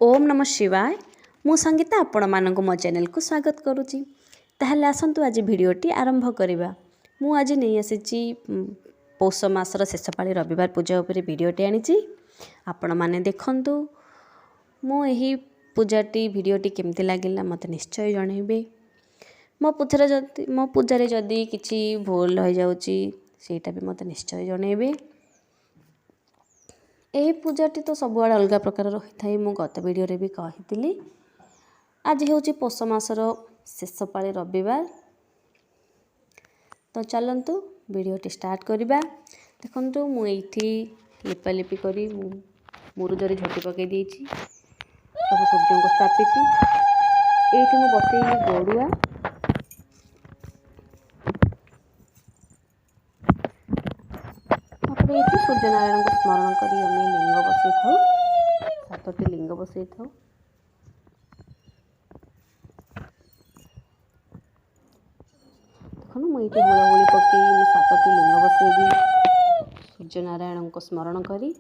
ओम नमः शिवाय। मु संगीता आपण मानक मो चैनल को स्वागत करुच्ची। ताहले आसंतु आज भिडियोटी आरंभ करिबा। मु आज नहीं आसीची पौष मासर शेष पाली रविवार पूजा उपरे भिडियोटी आनीची। आपण माने देखंतु मो एही पूजाटी भिडियोटी केमती लागिला मते निश्चय जणैबे। मो पूजारे जदी किछि भूल हो जाउची सेटा भी मते निश्चय जणैबे। यही पूजाटी तो सबुआड़े अलग प्रकार रही था। मु गत वीडियो रे भी कही आज हूँ पौष मासर शेष पाली रविवार। तो चलतु वीडियोटी स्टार्ट करवा। देखु मुझे लिपालिपि करी मुरुजरे झोटी पकई देछि। सब सूर्य को स्थापित ये बसैली गड़ुआ। सूर्यनारायण को स्मरण करी आम लिंग बसई था। 7टी लिंग बसई था। देखो मुझे हुलाहुली पकई 7टी लिंग बसैली सूर्यनारायण को स्मरण करी।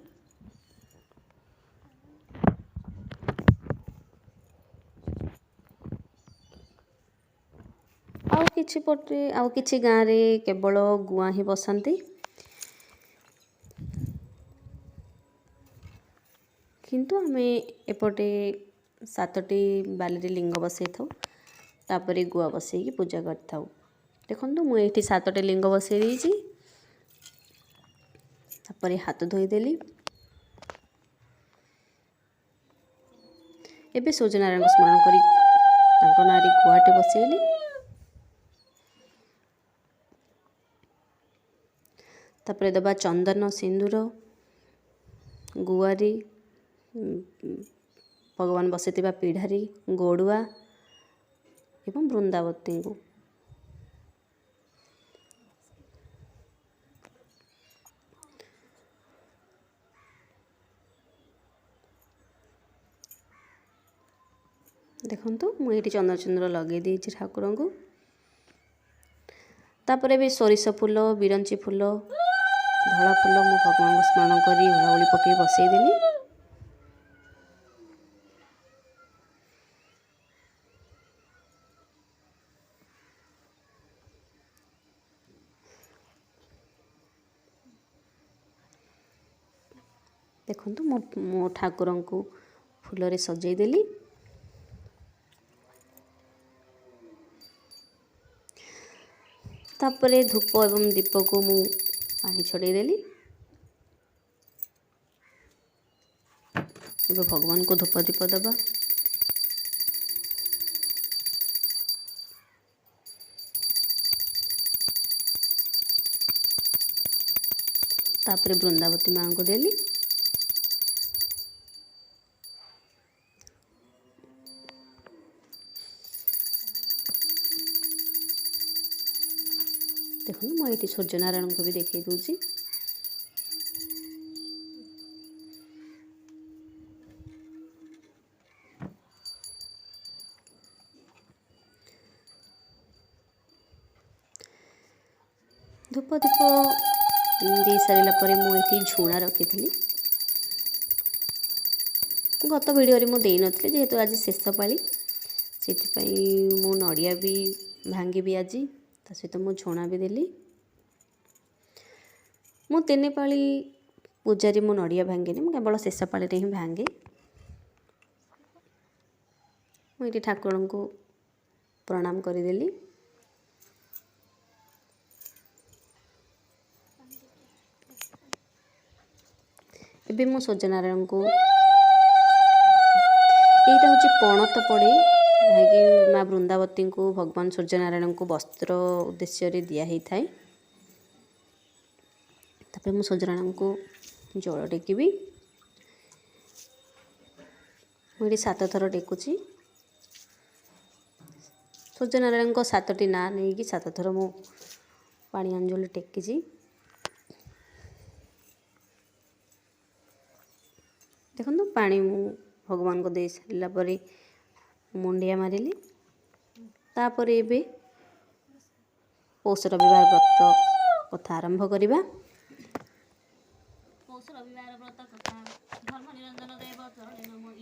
आउ किछि गाँव रे केवल गुआ ही बसंती, किंतु आमे एपटे 7टी बाली लिंग बसई था। तापरे गुआ बसई पूजा करथाउ। देखंतु मु एठी 7टी लिंग बसई देछि। तापरे हाथ धोई देली। एबे सूर्यनारायण को स्मरण करी तांको नारी गुआटे बसैली। तापरे दबा चंदन सिंदूर गुआरी भगवान बसैतिबा पीढ़ारी गड़ुआ एवं वृंदावती को देखंतु मुझे चंदन सिंदूर लगे देछि ठाकुर को। तापरे भी सोरिष फूल बिरंची फूल धला फूल मु भगवान को स्मरण करी हुलाहुली पकई बसई देली। देखंतु मो ठाकुर को फूल रे सजई देली। तापरे धूप एवं दीप को मु पानी छड़े देली। एबे भगवान को धूप दीप दबा। तापरे वृंदावती मां को देली। देखो मुझे सूर्यनारायण को भी देखई दूची। धूप दीप दे सारा पर मुझे झुणा रखी थी। गत वीडियो मु देई नथली जेहेतु आज शेष पाली से मु नड़िया भी भांगी भी आज ता सहित मु झुणा भी देली। मु 3 पाली पूजारी मु नड़िया भांगेनी, मु केवल शेष पाली रे ही भांगे। मुझे ठाकुर को प्रणाम करदेली। एबे मु सूर्यनारायण को यहाँ हूँ पणत पड़े कि माँ वृंदावती को भगवान सूर्यनारायण को वस्त्र उद्देश्य दिखाई थाए। तापर मु सूर्यनारायण को जल टेकिबी। मुझे 7 थर टेकुची। सूर्यनारायण को 7टी ना नहीं कि 7 थर मु पानी अंजलि टेकिची। देखो पानी मु भगवान को दे सारा पर मुंडिया मारिली। तापर एबे पौष रविवार व्रत कथा आरंभ करिबा। पौष रविवार व्रत कथा धर्म निरंजन देव चरणे नमः।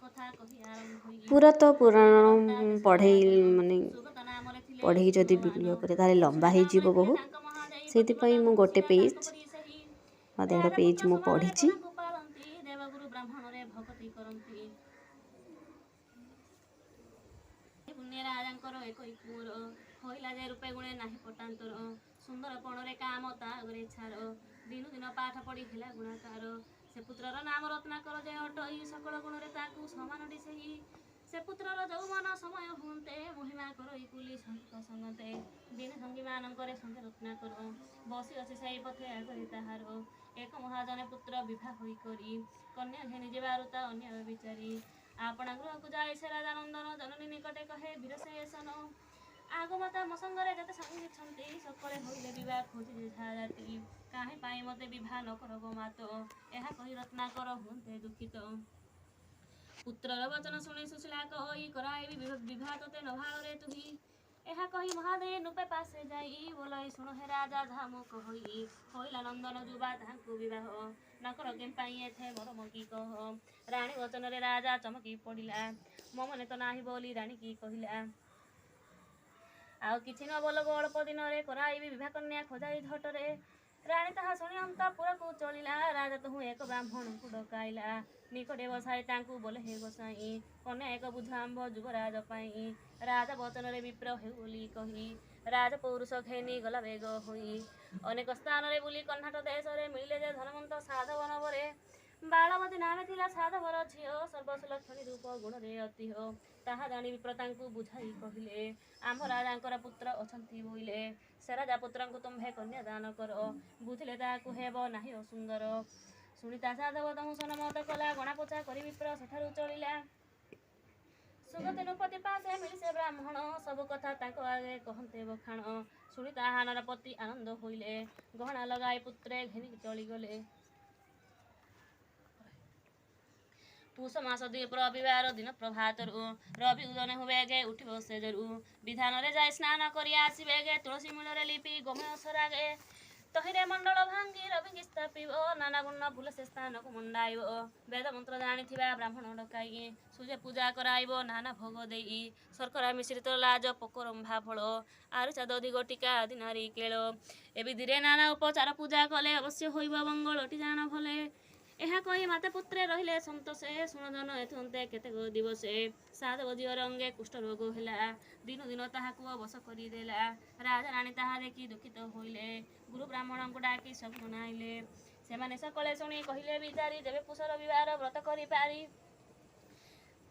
पूरा तो पुराण पढ़े माने पढ़े जदि वीडियो करे ताले लंबा हो जीव बहुत से मु गोटे पेज 1.5 पेज मु पढ़ी ରାଜାଙ୍କର ଏକଇ ପୁଅର କହିଲା ଯେ ରୂପେ ଗୁଣେ ନାହିଁ ପଟାନ୍ତର ସୁନ୍ଦର ପଣରେ କାମ ତା ଆଗରେ ଛାର ଦିନୁ ଦିନ ପାଠ ପଢ଼ି ହେଲା ଗୁଣାକାର ସେ ପୁତ୍ରର ନାମ ରତ୍ନାକର ଯେ ଅଟଇ ସକଳ ଗୁଣରେ ତାକୁ ସମାନଟି ସେହି ସେ ପୁତ୍ରର ଯୌବନ ସମୟ ହୁଅନ୍ତେ ମହିମା କରଇ କୁଲି ସଙ୍ଗତେ ଦିନେ ସଙ୍ଗୀମାନଙ୍କରେ ସଙ୍ଗେ ରତ୍ନାକର ବସି ଅଛି ସେଇ ପଥେ ଆଗରେ ତାହାର ଏକ ମହାଜନେ ପୁତ୍ର ବିବାହ ହୋଇ କରି କନ୍ୟା ଘେନି ଯିବାରୁ ତା ଅନ୍ୟ ବିଚାରି ଆପଣା ଗୃହକୁ ଯାଇ ସେ ରାଜା ନନ୍ଦନ ଜନନୀ ନିକଟେ କହେ ବୀରଶେଷନ ଆଗମତା ମୋ ସଙ୍ଗରେ ଯେତେ ସଙ୍ଗିଛନ୍ତି ସକଳେ ହୋଇଲେ ବିବାହ ଖୋଜି ଯେଝା ଜାତି କାହିଁ ପାଇଁ ମୋତେ ବିବାହ ନ କର ଗୋ ମାତ ଏହା କହି ରତ୍ନାକର ହୁଅନ୍ତେ ଦୁଃଖିତ ପୁତ୍ରର ବଚନ ଶୁଣି ସୁଶୀଳା କହି କରାଇବି ବିବାହ ତତେ ନଭାଳରେ ତୁହି ଏହା କହି ମହାଦେବ ନୃପେ ପାଶେ ଯାଇ ବୋଲଇ ଶୁଣ ହେ ରାଜା ଯାହା ମୁଁ କହି ହୋଇଲା ନନ୍ଦନ ଯୁବା ତାହାଙ୍କୁ ବିବାହ ନକର କେମ୍ପାଇ ଏଥେ ମରମ କି କହ ରାଣୀ ବଚନରେ ରାଜା ଚମକି ପଡ଼ିଲା ମୋ ମନେ ତ ନାହିଁ ବୋଲି ରାଣୀ କି କହିଲା ଆଉ କିଛି ନ ବୋଲ ଗୋ ଅଳ୍ପ ଦିନରେ କରାଇବି ବିବାହ କନ୍ୟା ଖୋଜାଇ ଝଟରେ ରାଣୀ ତାହା ଶୁଣି ଅନ୍ତଃପୁରକୁ ଚଳିଲା ରାଜା ତହୁଁ ଏକ ବ୍ରାହ୍ମଣଙ୍କୁ ଡକାଇଲା ନିକଟେ ବସାଇ ତାଙ୍କୁ ବୋଲେ ହେ ଗୋସାଇଁ କନ୍ୟା ଏକ ବୁଝ ଆମ୍ଭ ଯୁବରାଜ ପାଇଁ ରାଜା ବଚନରେ ବିପ୍ର ହେଉ ବୋଲି କହି ରାଜ ପୌରୁଷ ଘେନି ଗଲା ବେଗ ହୋଇ ଅନେକ ସ୍ଥାନରେ ବୁଲି କର୍ଣ୍ଣାଟ ଦେଶରେ ମିଳିଲେ ଯେ ଧନବନ୍ତ ସାଧବ ନବରେ ବାଳବତୀ ନାମେ ଥିଲା ସାଧବର ଝିଅ ସର୍ବସୁଲକ୍ଷଣୀ ରୂପ ଗୁଣରେ ଅତିହ ତାହା ଜାଣି ବିପ୍ର ତାଙ୍କୁ ବୁଝାଇ କହିଲେ ଆମ୍ଭ ରାଜାଙ୍କର ପୁତ୍ର ଅଛନ୍ତି ବୋଇଲେ ସେ ରାଜା ପୁତ୍ରଙ୍କୁ ତୁମ୍ଭେ କନ୍ୟା ଦାନ କର ବୁଝିଲେ ତାହାକୁ ହେବ ନାହିଁ ଅସୁନ୍ଦର ଶୁଣିତା ସାଧବ ତହୁଁ ସନମତ କଲା ଗଣାପୋଛା କରି ବିପ୍ର ସେଠାରୁ ଚଳିଲା ସୁଗତି ନୃପତି ପାଶେ ମିଳି ସେ ବ୍ରାହ୍ମଣ ସବୁ କଥା ତାଙ୍କ ଆଗେ କହନ୍ତେ ବଖାଣ ଶୁଣି ତାହା ନରପତି ଆନନ୍ଦ ହୋଇଲେ ଗହଣା ଲଗାଇ ପୁତ୍ରେ ଘେନି ଚଳିଗଲେ ପୁଷ ମାସ ଦ୍ୱିପ୍ର ରବିବାର ଦିନ ପ୍ରଭାତରୁ ରବି ଉଦୟ ହୁଏ गे ଉଠିବ ସେଜରୁ ବିଧାନରେ ଯାଇ ସ୍ନାନ କରି ଆସିବେ गे ତୁଳସୀ ମୂଳରେ ଲିପି ଗୋମୟ ସରାଗେ ତହିଁରେ ମଣ୍ଡଳ ଭାଙ୍ଗି ରବିଙ୍କି ସ୍ଥାପିବ ନାନା ଗୁଣ ଫୁଲ ସେ ସ୍ଥାନକୁ ମଣ୍ଡାଇବ ବେଦ ମନ୍ତ୍ର ଜାଣିଥିବା ବ୍ରାହ୍ମଣ ଡକାଇ ସୂର୍ଯ୍ୟ ପୂଜା କରାଇବ ନାନା ଭୋଗ ଦେଇ ଶର୍କରା ମିଶ୍ରିତ ଲାଜ ପୋକରମ୍ଭା ଫଳ ଆରିସା ଦଧି ଗଟିକା ଆଦି ନାରୀ କେଳ ଏ ବିଧିରେ ନାନା ଉପଚାର ପୂଜା କଲେ ଅବଶ୍ୟ ହୋଇବ ମଙ୍ଗଳଟି ଜାଣ ଭଲେ ଏହା କହି ମାତା ପୁତ୍ରେ ରହିଲେ ସନ୍ତୋଷେ ଶୁଣଜନ ଏଥନ୍ତେ କେତେକ ଦିବସେ ସାଧବ ଝିଅର ଅଙ୍ଗେ କୁଷ୍ଠ ରୋଗ ହେଲା ଦିନୁ ଦିନ ତାହାକୁ ଅବଶ କରିଦେଲା ରାଜା ରାଣୀ ତାହା ଦେଖି ଦୁଃଖିତ ହୋଇଲେ ଗୁରୁ ବ୍ରାହ୍ମଣଙ୍କୁ ଡାକି ସବୁ ଜଣାଇଲେ ସେମାନେ ସକଳେ ଶୁଣି କହିଲେ ବିଚାରି ଯେବେ ପୁଷ ରବିବାର ବ୍ରତ କରିପାରି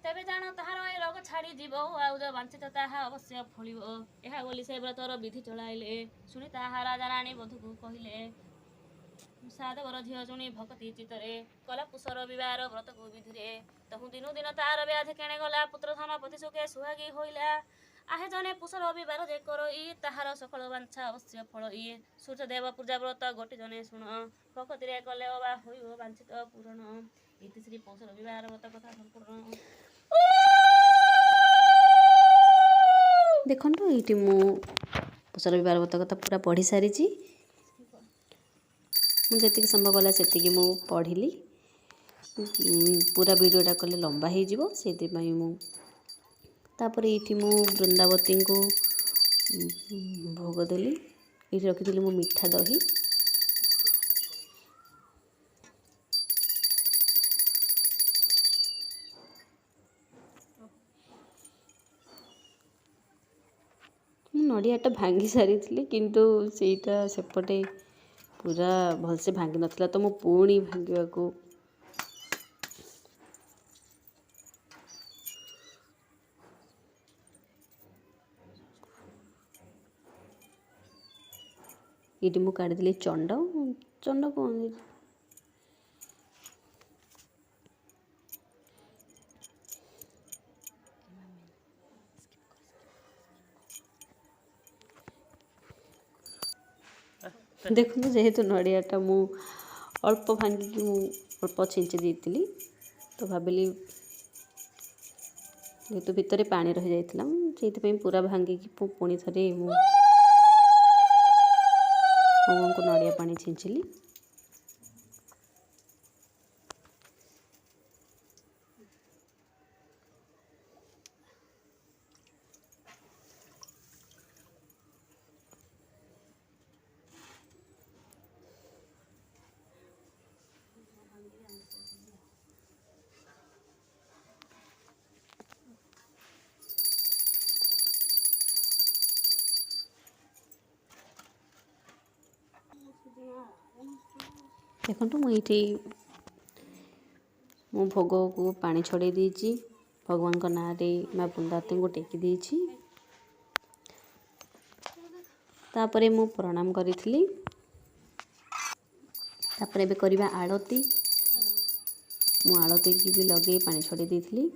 ତେବେ ଜାଣ ତାହାର ଏ ରୋଗ ଛାଡ଼ି ଯିବ ଆଉ ଯ ବାଞ୍ଛିତ ତାହା ଅବଶ୍ୟ ଫଳିବ ଏହା ବୋଲି ସେ ବ୍ରତର ବିଧି ଚଳାଇଲେ ଶୁଣି ତାହା ରାଜା ରାଣୀ ବଧୂକୁ କହିଲେ ସାଧବର ଝିଅ ଶୁଣି ଭକ୍ତି ଚିତ୍ତରେ କଲା ପୁଷ ରବିବାର ବ୍ରତକୁ ବିଧିରେ ତହୁଁ ଦିନୁ ଦିନ ତାର ବ୍ୟାଧି କେଣେ ଗଲା ପୁତ୍ର ଧନ ପତି ସୁଖେ ସୁହାଗୀ ହୋଇଲା ଆହେ ଜନେ ପୁଷ ରବିବାର ଯେ କରଇ ତାହାର ସକଳ ବାଞ୍ଛା ଅବଶ୍ୟ ଫଳଇ ସୂର୍ଯ୍ୟଦେବ ପୂଜା ବ୍ରତ ଗୋଟି ଜନେ ଶୁଣ ଭକ୍ତିରେ କଲେ ଅବା ହୋଇବ ବାଞ୍ଛିତ ପୂରଣ ଇତି ଶ୍ରୀ ପୌଷ ରବିବାର ବ୍ରତ କଥା ସମ୍ପୂର୍ଣ୍ଣ ଦେଖନ୍ତୁ ଏଇଠି ମୁଁ ପୌଷ ରବିବାର ବ୍ରତ କଥା ପୁରା ପଢ଼ି ସାରିଛି ମୁଁ ଯେତିକି ସମ୍ଭବ ହେଲା ସେତିକି ମୁଁ ପଢ଼ିଲି ପୁରା ଭିଡ଼ିଓଟା କଲେ ଲମ୍ବା ହେଇଯିବ ସେଥିପାଇଁ ମୁଁ ତାପରେ ଏଇଠି ମୁଁ ବୃନ୍ଦାବତୀଙ୍କୁ ଭୋଗ ଦେଲି ଏଇଠି ରଖିଥିଲି ମୁଁ ମିଠା ଦହି ମୁଁ ନଡ଼ିଆଟା ଭାଙ୍ଗି ସାରିଥିଲି କିନ୍ତୁ ସେଇଟା ସେପଟେ ପୁରା ଭଲସେ ଭାଙ୍ଗି ନଥିଲା ତ ମୁଁ ପୁଣି ଭାଙ୍ଗିବାକୁ ଏଇଠି ମୁଁ କାଢ଼ିଦେଲି ଚଣ୍ଡ କ'ଣ ଦେଖନ୍ତୁ ଯେହେତୁ ନଡ଼ିଆଟା ମୁଁ ଅଳ୍ପ ଭାଙ୍ଗିକି ମୁଁ ଅଳ୍ପ ଛିଞ୍ଚି ଦେଇଥିଲି ତ ଭାବିଲି ଯେହେତୁ ଭିତରେ ପାଣି ରହିଯାଇଥିଲା ମୁଁ ସେଇଥିପାଇଁ ପୁରା ଭାଙ୍ଗିକି ପୁଣି ଥରେ ମୁଁ ଭଗବାନଙ୍କୁ ନଡ଼ିଆ ପାଣି ଛିଞ୍ଚିଲି ଦେଖନ୍ତୁ ମୁଁ ଏଇଠି ମୁଁ ଭୋଗକୁ ପାଣି ଛଡ଼େଇ ଦେଇଛି, ଭଗବାନଙ୍କ ନାଁରେ ମା ବୃନ୍ଦାବତୀଙ୍କୁ ଟେକି ଦେଇଛି। ତାପରେ ମୁଁ ପ୍ରଣାମ କରିଥିଲି। ତାପରେ ଏବେ କରିବା ଆଳତି। ମୁଁ ଆଳତିକି ବି ଲଗେଇ ପାଣି ଛଡ଼େଇ ଦେଇଥିଲି।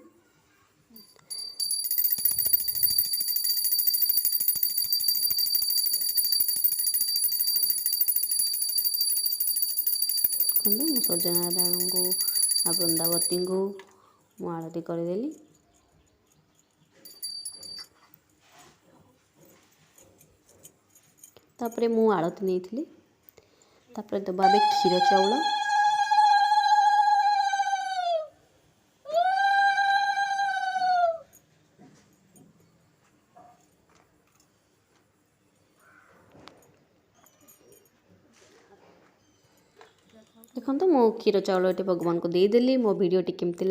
ଦେଖନ୍ତୁ ମୁଁ ସୂର୍ଯ୍ୟନାରାୟଣଙ୍କୁ ମା ବୃନ୍ଦାବତୀଙ୍କୁ ମୁଁ ଆଳତି କରିଦେଲି। ତାପରେ ମୁଁ ଆଳତି ନେଇଥିଲି। ତାପରେ ଦେବା ଏବେ କ୍ଷୀର ଚାଉଳ। ଦେଖନ୍ତୁ ମୁଁ କ୍ଷୀର ଚାଉଳ ଏଠି ଭଗବାନଙ୍କୁ ଦେଇଦେଲି। ମୋ ଭିଡ଼ିଓଟି କେମିତି